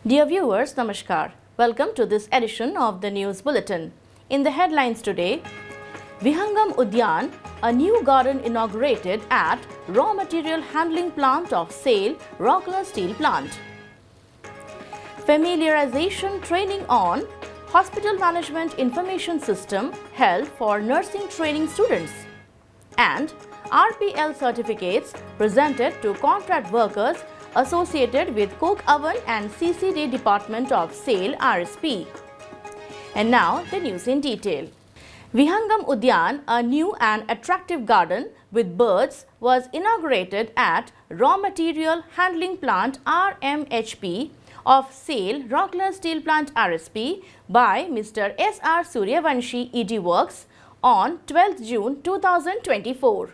Dear viewers, Namaskar. Welcome to this edition of the News Bulletin. In the headlines today, Vihangam Udyan, a new garden inaugurated at Raw Material Handling Plant of SAIL, Rourkela Steel Plant. Familiarization training on Hospital Management Information System held for nursing training students. And RPL certificates presented to contract workers associated with Coke Oven and CCD Department of SAIL RSP. And now the news in detail. Vihangam Udyan, a new and attractive garden with birds, was inaugurated at Raw Material Handling Plant RMHP of SAIL Rourkela Steel Plant RSP by Mr. S.R. Suryavanshi ED Works on 12th June 2024.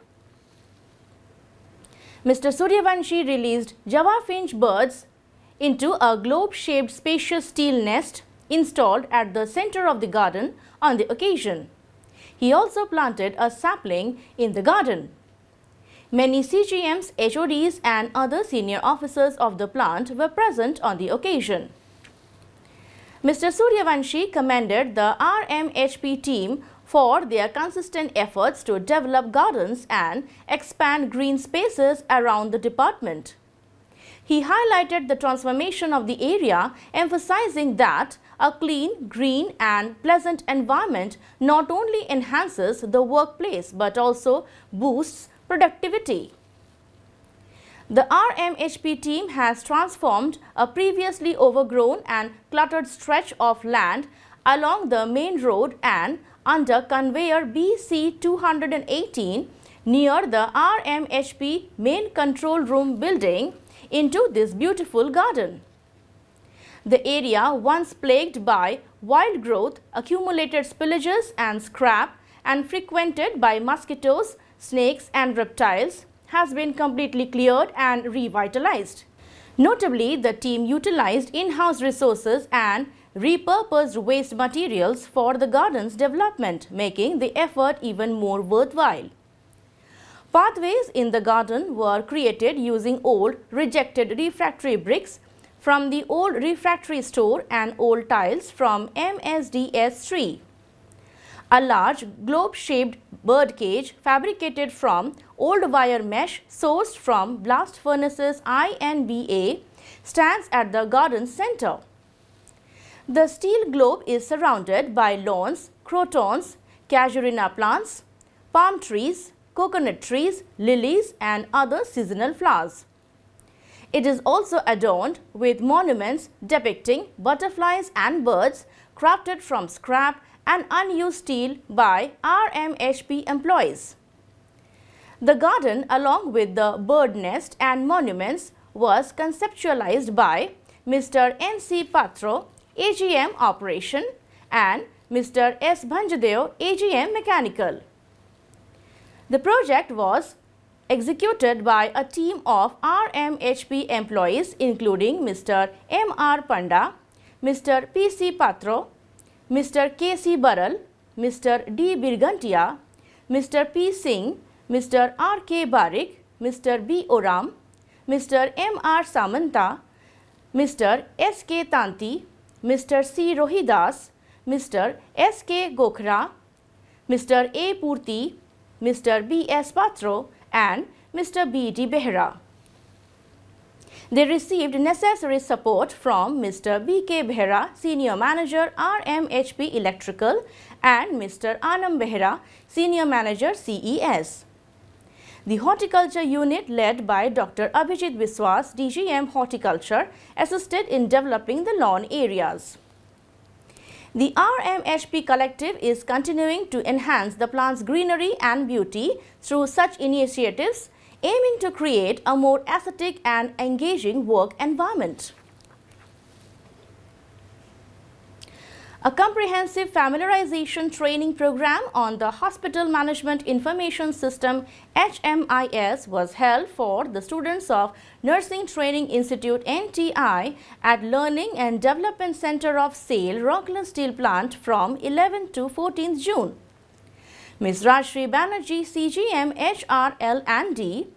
Mr. Suryavanshi released Java finch birds into a globe-shaped spacious steel nest installed at the center of the garden on the occasion. He also planted a sapling in the garden. Many CGMs, HODs and other senior officers of the plant were present on the occasion. Mr. Suryavanshi commended the RMHP team for their consistent efforts to develop gardens and expand green spaces around the department. He highlighted the transformation of the area, emphasizing that a clean, green and pleasant environment not only enhances the workplace but also boosts productivity. The RMHP team has transformed a previously overgrown and cluttered stretch of land along the main road and under conveyor BC 218 near the RMHP main control room building into this beautiful garden. The area, once plagued by wild growth, accumulated spillages and scrap and frequented by mosquitoes, snakes and reptiles, has been completely cleared and revitalized. Notably, the team utilized in-house resources and repurposed waste materials for the garden's development, making the effort even more worthwhile. Pathways in the garden were created using old rejected refractory bricks from the old refractory store and old tiles from MSDS tree. A large globe-shaped bird cage fabricated from old wire mesh sourced from blast furnaces INBA stands at the garden center. The steel globe is surrounded by lawns, crotons, casuarina plants, palm trees, coconut trees, lilies and other seasonal flowers. It is also adorned with monuments depicting butterflies and birds crafted from scrap and unused steel by RMHP employees. The garden, along with the bird nest and monuments, was conceptualized by Mr. N.C. Patro, AGM Operation, and Mr. S. Bhanjadev, AGM Mechanical. The project was executed by a team of RMHP employees including Mr. M.R. Panda, Mr. P.C. Patro, Mr. K.C. Baral, Mr. D. Birgantia, Mr. P. Singh, Mr. R.K. Barik, Mr. B. Oram, Mr. M.R. Samanta, Mr. S.K. Tanti, Mr. C. Rohidas, Mr. S.K. Gokhra, Mr. A. Purti, Mr. B. S. Patro and Mr. B. D. Behra. They received necessary support from Mr. B. K. Behra, Senior Manager RMHP Electrical and Mr. Anam Behra, Senior Manager CES. The horticulture unit led by Dr. Abhijit Biswas, DGM Horticulture, assisted in developing the lawn areas. The RMHP collective is continuing to enhance the plant's greenery and beauty through such initiatives, aiming to create a more aesthetic and engaging work environment. A comprehensive familiarization training program on the Hospital Management Information System HMIS was held for the students of Nursing Training Institute NTI at Learning and Development Center of SAIL Rourkela Steel Plant from 11 to 14th June. Ms. Rajshri Banerjee, CGM HRL and D,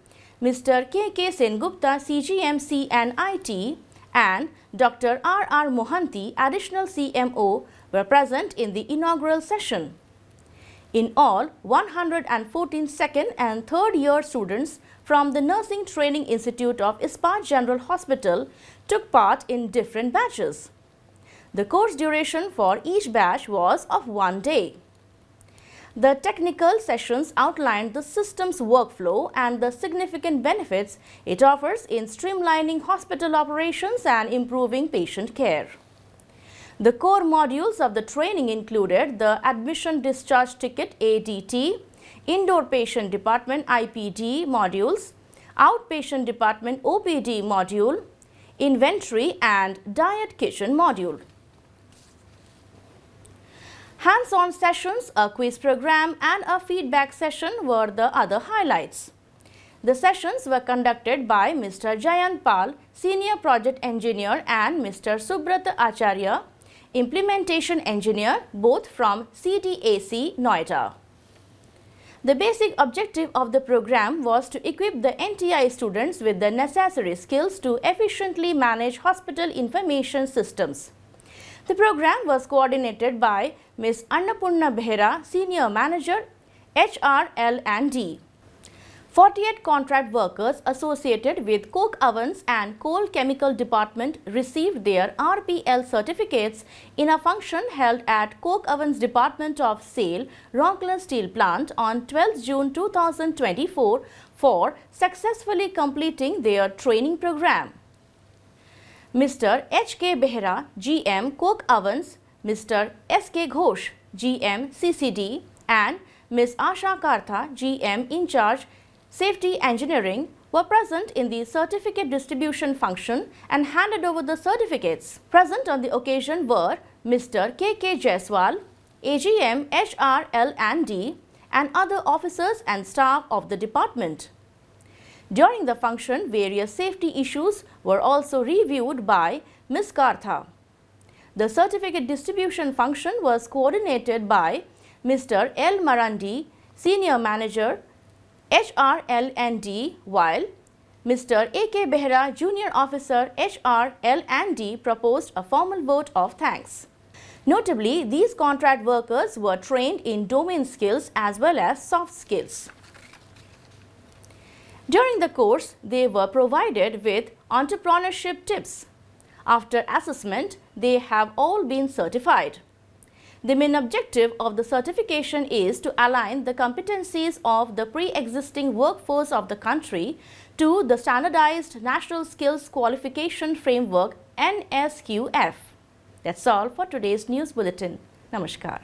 Mr. K.K. Sengupta, CGM C and IT, and Dr. R.R. Mohanty, Additional CMO, were present in the inaugural session. In all, 114 second and third year students from the Nursing Training Institute of Ispat General Hospital took part in different batches. The course duration for each batch was of 1 day. The technical sessions outlined the system's workflow and the significant benefits it offers in streamlining hospital operations and improving patient care. The core modules of the training included the Admission Discharge Ticket ADT, Indoor Patient Department IPD modules, Outpatient Department OPD module, Inventory and Diet Kitchen module. Hands-on sessions, a quiz program and a feedback session were the other highlights. The sessions were conducted by Mr. Jayant Pal, Senior Project Engineer, and Mr. Subrat Acharya, Implementation Engineer, both from CDAC, Noida. The basic objective of the program was to equip the NTI students with the necessary skills to efficiently manage hospital information systems. The program was coordinated by Ms. Annapurna Behera, Senior Manager, HR, L&D. 48 contract workers associated with coke ovens and coal chemical department received their RPL certificates in a function held at Coke Ovens Department of SAIL, Rourkela Steel Plant on 12 June 2024 for successfully completing their training program. Mr. H.K. Behera, GM Coke Ovens, Mr. S.K. Ghosh, GM CCD, and Ms. Asha Kartha, GM in charge Safety Engineering, were present in the certificate distribution function and handed over the certificates. Present on the occasion were Mr. K.K. Jaiswal, AGM HR L&D, and other officers and staff of the department. During the function, various safety issues were also reviewed by Ms. Kartha. The certificate distribution function was coordinated by Mr. L. Marandi, Senior Manager, HR L&D, while Mr. A.K. Behera, Junior Officer, HR L&D, proposed a formal vote of thanks. Notably, these contract workers were trained in domain skills as well as soft skills. During the course, they were provided with entrepreneurship tips. After assessment, they have all been certified. The main objective of the certification is to align the competencies of the pre-existing workforce of the country to the Standardized National Skills Qualification Framework NSQF. That's all for today's news bulletin. Namaskar.